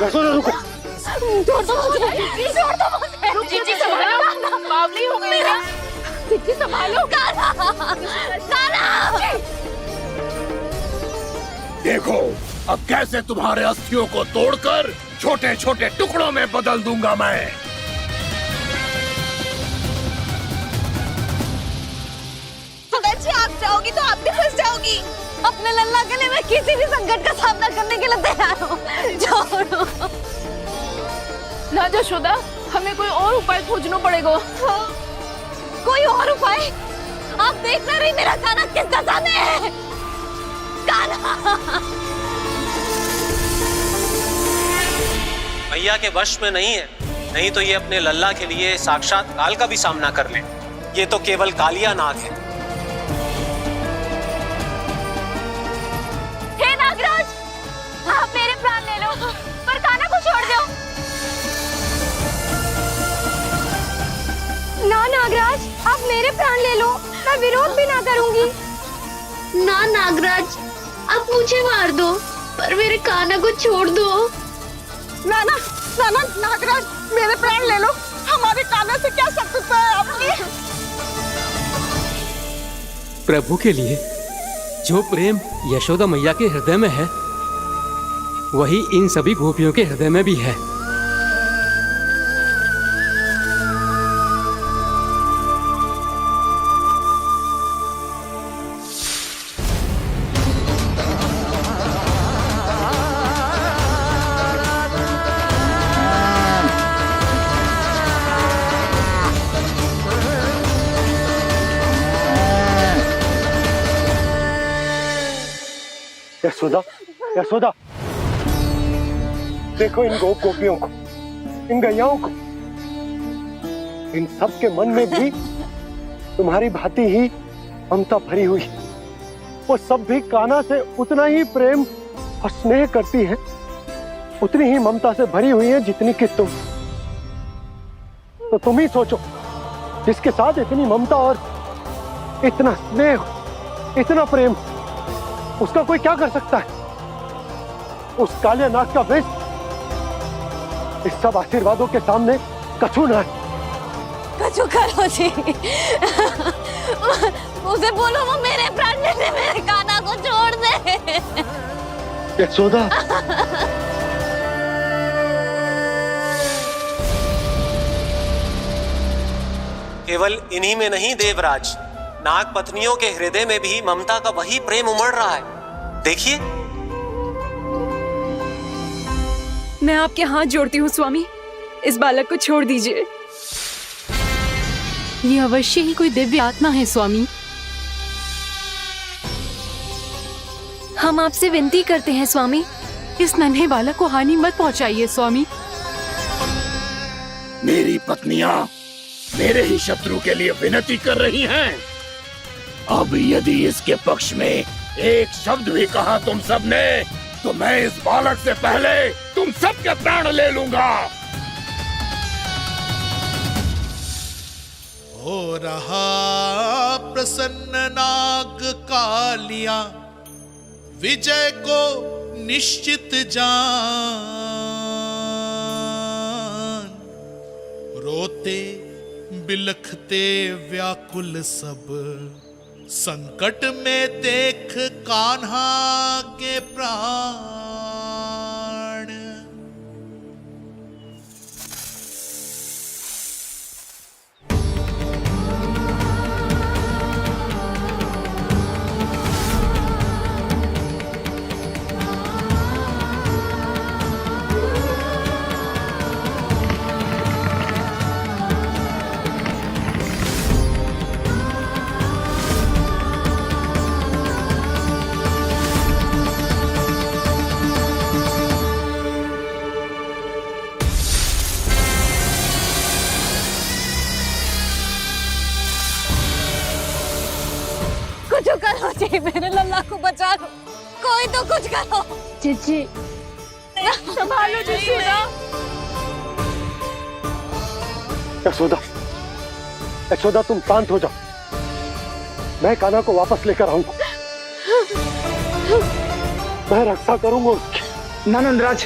यशोदा रुको। छोड़ दो मुझे, छोड़ दो मुझे। जीजी संभालो, बावली हो गई क्या? जीजी संभालो। कान्हा, कान्हा। देखो अब कैसे तुम्हारे अस्थियों को तोड़कर छोटे छोटे टुकड़ों में बदल दूंगा मैं। अगर आप जाओगी तो आप भी फंस जाओगी। अपने लल्ला के लिए मैं किसी भी संकट का सामना करने के लिए तैयार हूँ। छोड़ो ना यशोदा, हमें कोई और उपाय खोजना पड़ेगा। हाँ, कोई और उपाय? आप देख ना रही मेरा कान्हा किस दशा में है। कान्हा मैया के वश में नहीं है, नहीं तो ये अपने लल्ला के लिए साक्षात काल का भी सामना कर ले। ये तो केवल कालिया नाग है। हे नागराज, आप मेरे प्राण ले लो पर कान्हा को छोड़ दो। ना नागराज, आप मेरे प्राण ले लो, मैं विरोध भी ना करूंगी। ना नागराज, आप मुझे मार दो पर मेरे कान्हा को छोड़ दो। ना ना ना ना नागराज, मेरे प्राण ले लो, हमारे कान्हा से क्या शत्रुता है आपकी? प्रभु के लिए जो प्रेम यशोदा मैया के हृदय में है, वही इन सभी गोपियों के हृदय में भी है। यशोदा, यशोदा, देखो इन गोपियों को, इन गैयाओं को, इन सब के मन में भी तुम्हारी भांति ही ममता भरी हुई है। वो सब भी कान्हा से उतना ही प्रेम और स्नेह करती हैं, उतनी ही ममता से भरी हुई है जितनी कि तुम। तो तुम ही सोचो, जिसके साथ इतनी ममता और इतना स्नेह, इतना प्रेम, उसका कोई क्या कर सकता है? उस काले नाग का वेश इस सब आशीर्वादों के सामने कछु ना है। कछु करो जी। उसे बोलो वो मेरे प्राण ले ले, मेरे कान्हा को छोड़ दे। यशोदा, केवल इन्हीं में नहीं देवराज, नाग पत्नियों के हृदय में भी ममता का वही प्रेम उमड़ रहा है। देखिए। मैं आपके हाथ जोड़ती हूँ स्वामी, इस बालक को छोड़ दीजिए। ये अवश्य ही कोई दिव्य आत्मा है स्वामी। हम आपसे विनती करते हैं स्वामी, इस नन्हे बालक को हानि मत पहुंचाइए स्वामी। मेरी पत्नियां मेरे ही शत्रु के लिए विनती कर रही हैं। अब यदि इसके पक्ष में एक शब्द भी कहा तुम सबने, तो मैं इस बालक से पहले तुम सबके प्राण ले लूंगा। हो रहा प्रसन्न नाग कालिया, विजय को निश्चित जान। रोते बिलखते व्याकुल सब, संकट में देख कान्हा के प्राण। कुछ करो जी, मेरे लल्ला को बचा लो, कोई तो कुछ करो। जीजी, संभालो यशोदा। यशोदा, यशोदा तुम शांत हो जाओ, मैं कान्हा को वापस लेकर आऊंगा। मैं रक्षा करूंगा उसकी। ना नंदराज,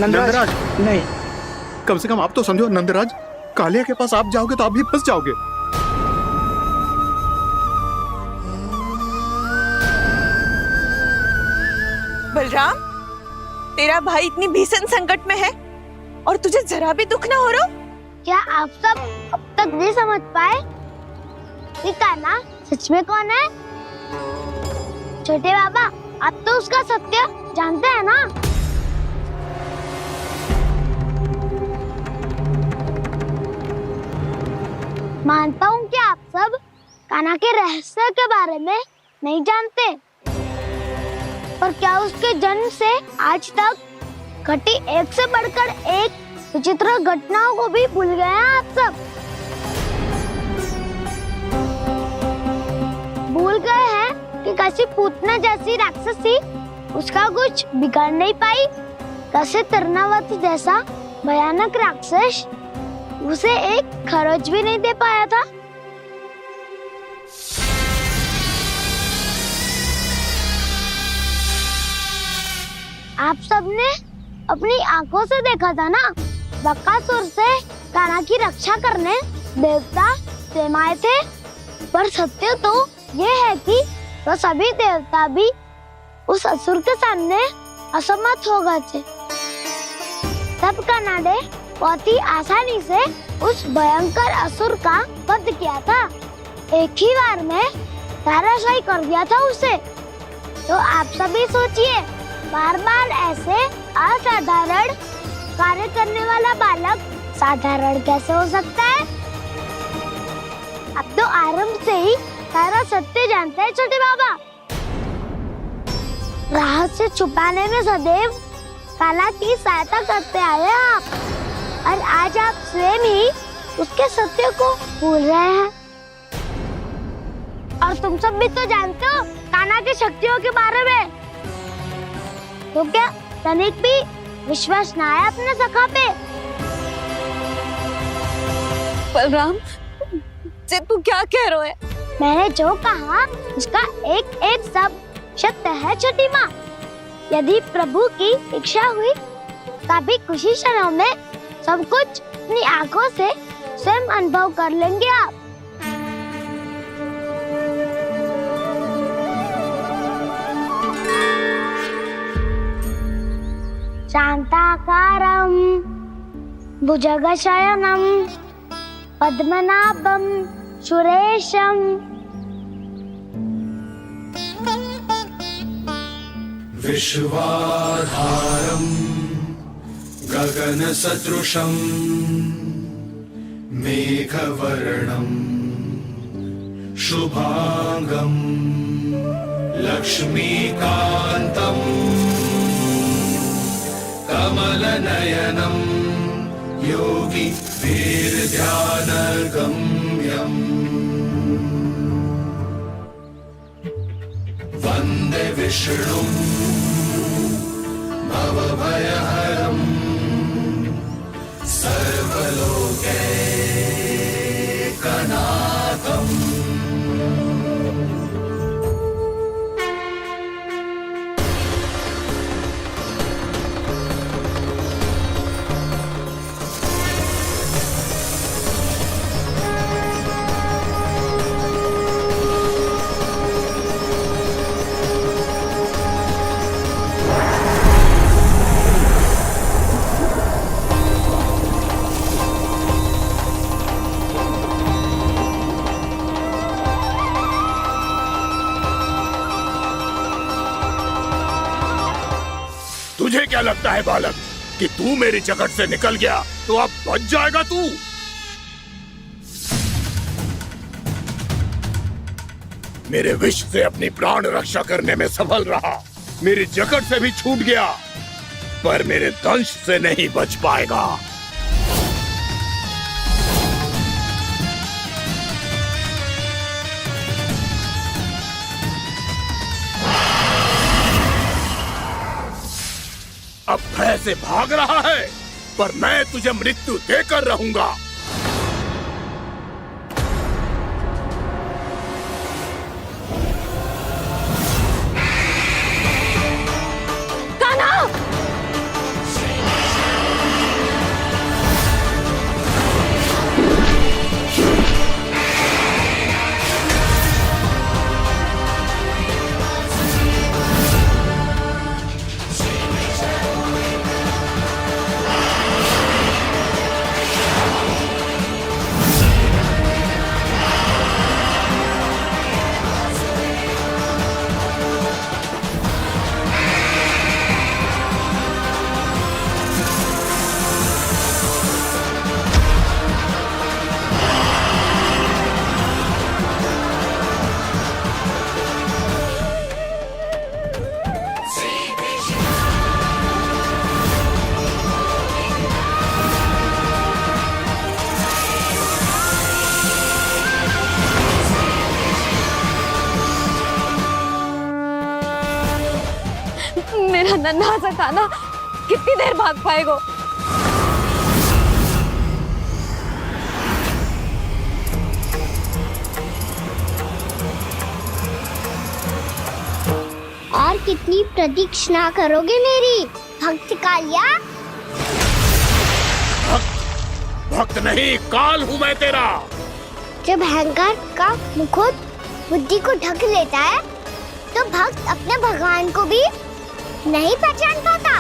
नंदराज नहीं। कम से कम आप तो समझो नंदराज, कालिया के पास आप जाओगे तो आप भी फंस जाओगे। बलराम, तेरा भाई इतनी भीषण संकट में है और तुझे जरा भी दुख ना हो रहा? क्या आप सब अब तक नहीं समझ पाए कि कान्हा सच में कौन है? छोटे बाबा, आप तो उसका सत्य जानते हैं ना? मानता हूँ कि आप सब कान्हा के रहस्य के बारे में नहीं जानते, पर क्या उसके जन्म से आज तक घटी एक से बढ़कर एक विचित्र घटनाओं को भी भूल गए हैं आप सब? भूल गए हैं कि कैसी पूतना जैसी राक्षसी उसका कुछ बिगाड़ नहीं पाई, कैसे तरनावती जैसा भयानक राक्षस उसे एक खरोच भी नहीं दे पाया था। आप सबने अपनी आंखों से देखा था ना, बकासुर से कान्हा की रक्षा करने देवता स्वयं आए थे, पर सत्य तो ये है कि वो सभी देवता भी उस असुर के सामने असमर्थ हो गए थे। तब कान्हा ने बहुत ही आसानी से उस भयंकर असुर का वध किया था, एक ही बार में धराशायी कर दिया था उसे। तो आप सभी सोचिए, बार बार ऐसे असाधारण कार्य करने वाला बालक साधारण कैसे हो सकता है? अब तो आरंभ से ही सारा सत्य जानते हैं छोटे बाबा। रहस्य छुपाने में सदैव कान्हा की सहायता करते आए आप, और आज आप स्वयं ही उसके सत्य को भूल रहे हैं। और तुम सब भी तो जानते हो कान्हा की शक्तियों के बारे में, तो क्या तनिक भी विश्वास ना है अपने सखा पे? बलराम, जे तू क्या कह रहा है? मैंने जो कहा उसका एक एक शब्द सत्य है छोटी माँ। यदि प्रभु की इच्छा हुई तभी कुछ ही क्षणों में सब कुछ अपनी आंखों से स्वयं अनुभव कर लेंगे आप। शांताकारं भुजगशयनं पद्मनाभं सुरेशं विश्वाधारं गगनसदृशं मेघवर्णं शुभांगं लक्ष्मीकान्तं कमलनयनं योगी वीरध्यानगम्यं वन्दे विष्णुं भवभयहरं सर्वलोकैकनाथम्। तुझे क्या लगता है बालक कि तू मेरी जकड़ से निकल गया तो अब बच जाएगा तू? मेरे विष से अपनी प्राण रक्षा करने में सफल रहा, मेरी जकड़ से भी छूट गया, पर मेरे दंश से नहीं बच पाएगा। अब भय से भाग रहा है, पर मैं तुझे मृत्यु देकर रहूंगा। कान्हा! इतना नन्हा सा कान्हा कितनी देर भाग पाएगा? और कितनी प्रतीक्षा करोगे मेरी भक्त कालिया? भक्त नहीं, काल हूँ मैं तेरा। जब अहंकार का मुकुट बुद्धि को ढक लेता है तो भक्त अपने भगवान को भी नहीं पहचान पाता।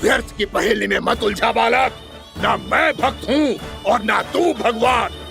व्यर्थ की पहेली में मत उलझा बालक। ना मैं भक्त हूँ और ना तू भगवान।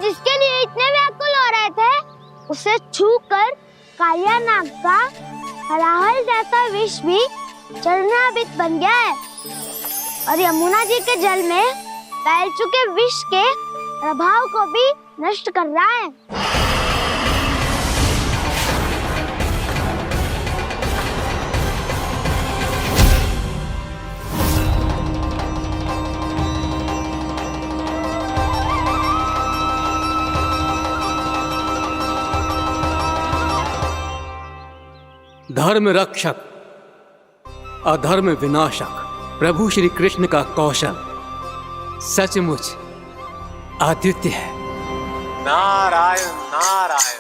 जिसके लिए इतने व्याकुल हो रहे थे उसे छूकर कालिया नाग का हलाहल जैसा विष भी चरणामृत बन गया है और यमुना जी के जल में फैल चुके विष के प्रभाव को भी नष्ट कर रहा है। धर्म रक्षक अधर्म विनाशक प्रभु श्री कृष्ण का कौशल सचमुच अद्वितीय है। नारायण नारायण।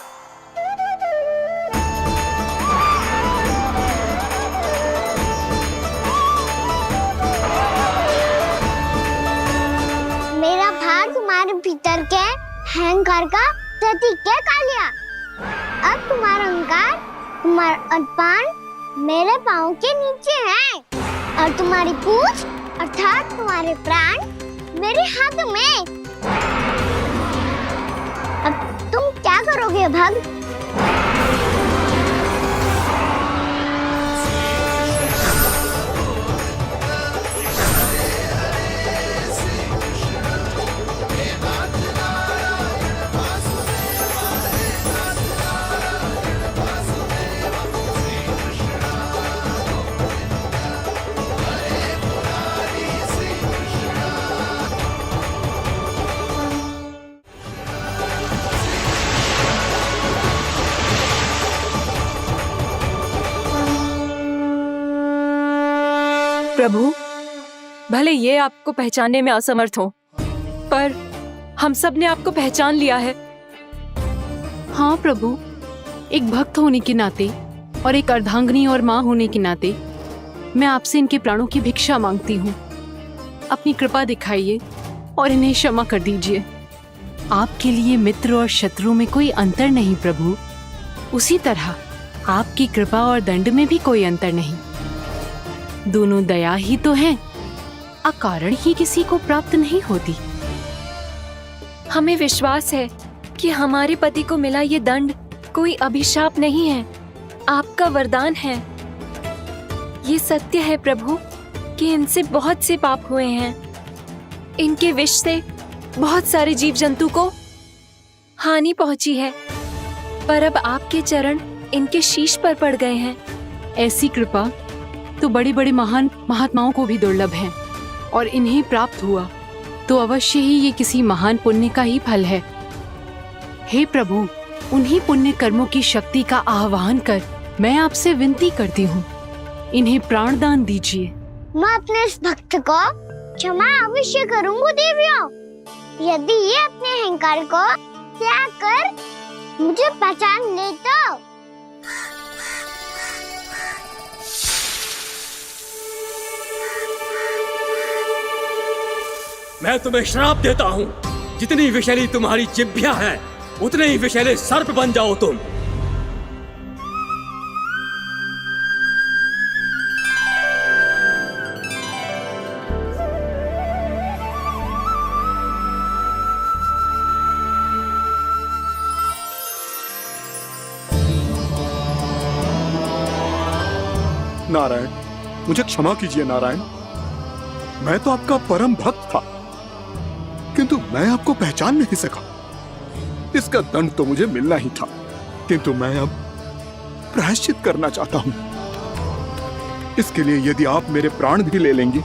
मेरा भार तुम्हारे भीतर के अहंकार का प्रतीक है कालिया। अब तुम्हारा अहंकार तुम्हारा अर्पण मेरे पाँव के नीचे है और तुम्हारी पूंछ अर्थात तुम्हारे प्राण मेरे हाथ में। अब तुम क्या करोगे भक्त? प्रभु, भले ये आपको पहचानने में असमर्थ हो, पर हम सब ने आपको पहचान लिया है। हाँ प्रभु, एक भक्त होने के नाते और एक अर्धांगिनी और माँ होने के नाते मैं आपसे इनके प्राणों की भिक्षा मांगती हूँ। अपनी कृपा दिखाइए और इन्हें क्षमा कर दीजिए। आपके लिए मित्र और शत्रु में कोई अंतर नहीं प्रभु, उसी तरह आपकी कृपा और दंड में भी कोई अंतर नहीं। दोनों दया ही तो हैं, अकारण ही किसी को प्राप्त नहीं होती। हमें विश्वास है कि हमारे पति को मिला ये दंड कोई अभिशाप नहीं है, आपका वरदान है। ये सत्य है प्रभु कि इनसे बहुत से पाप हुए हैं। इनके विष से बहुत सारे जीव जंतु को हानि पहुंची है, पर अब आपके चरण इनके शीश पर पड़ गए हैं। ऐसी कृपा तो बड़े बड़े महान महात्माओं को भी दुर्लभ है, और इन्हें प्राप्त हुआ तो अवश्य ही ये किसी महान पुण्य का ही फल है। हे प्रभु, उन्हीं पुण्य कर्मों की शक्ति का आह्वान कर मैं आपसे विनती करती हूँ, इन्हें प्राण दान दीजिए। मैं अपने इस भक्त को क्षमा अवश्य करूंगी देवियों, यदि ये अपने अहंकार को त्याग कर मुझे पहचान ले तो। मैं तुम्हें श्राप देता हूँ, जितनी विषैली तुम्हारी जिह्वा है उतने ही विषैले सर्प बन जाओ तुम। नारायण, मुझे क्षमा कीजिए नारायण। मैं तो आपका परम भक्त था, किंतु मैं आपको पहचान नहीं सका। इसका दंड तो मुझे मिलना ही था, किंतु मैं अब प्रायश्चित करना चाहता हूं। इसके लिए यदि आप मेरे प्राण भी ले लेंगे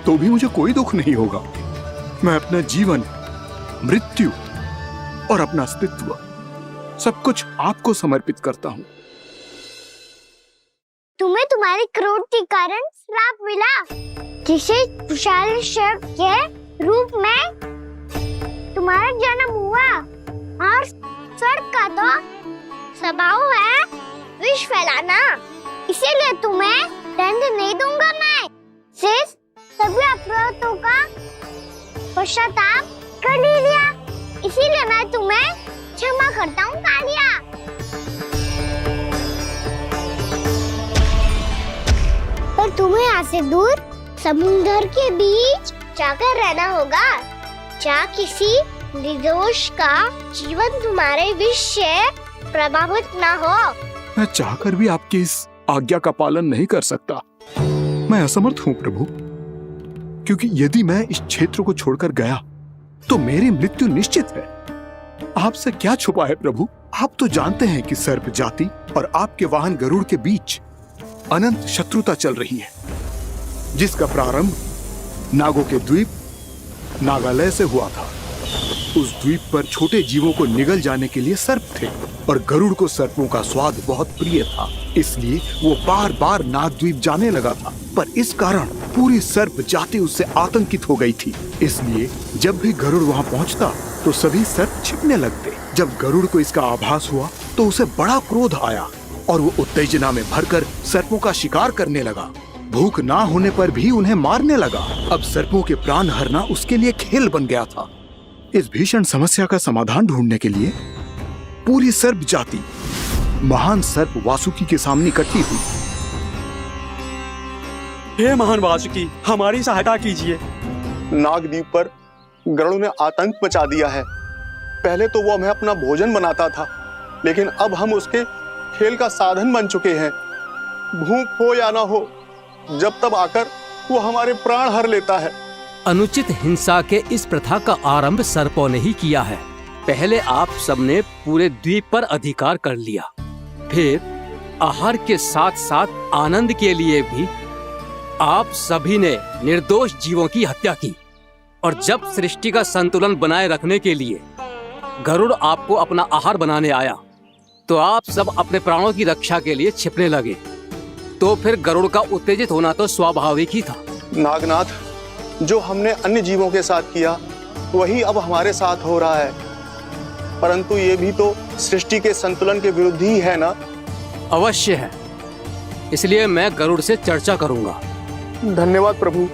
तो भी मुझे कोई दुख नहीं होगा। मैं अपना जीवन, मृत्यु और अपना अस्तित्व सब कुछ आपको समर्पित करता हूं। तुम्हें तुम्हारी क्रोध के कारण श्राप मिला, जिसे विशाल सर्प के रूप में तुम्हारा जन्म हुआ, और सर्प का तो स्वभाव है विष फैलाना। इसीलिए तुम्हें दंड नहीं दूंगा मैं। शेष सभी अपराधों का पश्चाताप कर लिया, इसीलिए मैं तुम्हें क्षमा करता हूँ कालिया। पर तुम्हें यहाँ से दूर समुद्र के बीच जाकर रहना होगा, जहाँ किसी निर्दोष का जीवन तुम्हारे विष से प्रभावित ना हो। मैं चाहकर भी आपकी इस आज्ञा का पालन नहीं कर सकता। मैं असमर्थ हूँ प्रभु, क्योंकि यदि मैं इस क्षेत्र को छोड़कर गया तो मेरी मृत्यु निश्चित है। आपसे क्या छुपा है प्रभु? आप तो जानते हैं कि सर्प जाति और आपके वाहन गरुड़ के बीच अनंत शत्रुता चल रही है, जिसका प्रारंभ नागों के द्वीप नागालय से हुआ था। उस द्वीप पर छोटे जीवों को निगल जाने के लिए सर्प थे, और गरुड़ को सर्पों का स्वाद बहुत प्रिय था, इसलिए वो बार बार नागद्वीप जाने लगा था। पर इस कारण पूरी सर्प जाति उससे आतंकित हो गई थी। इसलिए जब भी गरुड़ वहाँ पहुँचता तो सभी सर्प छिपने लगते। जब गरुड़ को इसका आभास हुआ तो उसे बड़ा क्रोध आया, और वो उत्तेजना में भरकर सर्पों का शिकार करने लगा। भूख ना होने पर भी उन्हें मारने लगा। अब सर्पों के प्राण हरना उसके लिए खेल बन गया था। इस भीषण समस्या का समाधान ढूंढने के लिए पूरी सर्प जाति महान सर्प वासुकी के सामने इकट्ठी हुई। हे महान वासुकी, हमारी सहायता कीजिए। नागद्वीप पर गरुड़ ने आतंक मचा दिया है। पहले तो वो हमें अपना भोजन बनाता था, लेकिन अब हम उसके खेल का साधन बन चुके हैं। भूख हो या ना हो, जब तब आकर वो हमारे प्राण हर लेता है। अनुचित हिंसा के इस प्रथा का आरंभ सर्पों ने ही किया है। पहले आप सबने पूरे द्वीप पर अधिकार कर लिया, फिर आहार के साथ साथ आनंद के लिए भी आप सभी ने निर्दोष जीवों की हत्या की। और जब सृष्टि का संतुलन बनाए रखने के लिए गरुड़ आपको अपना आहार बनाने आया, तो आप सब अपने प्राणों की रक्षा के लिए छिपने लगे। तो फिर गरुड़ का उत्तेजित होना तो स्वाभाविक ही था। नागनाथ, जो हमने अन्य जीवों के साथ किया वही अब हमारे साथ हो रहा है, परंतु ये भी तो सृष्टि के संतुलन के विरुद्ध ही है ना? अवश्य है, इसलिए मैं गरुड़ से चर्चा करूंगा। धन्यवाद प्रभु।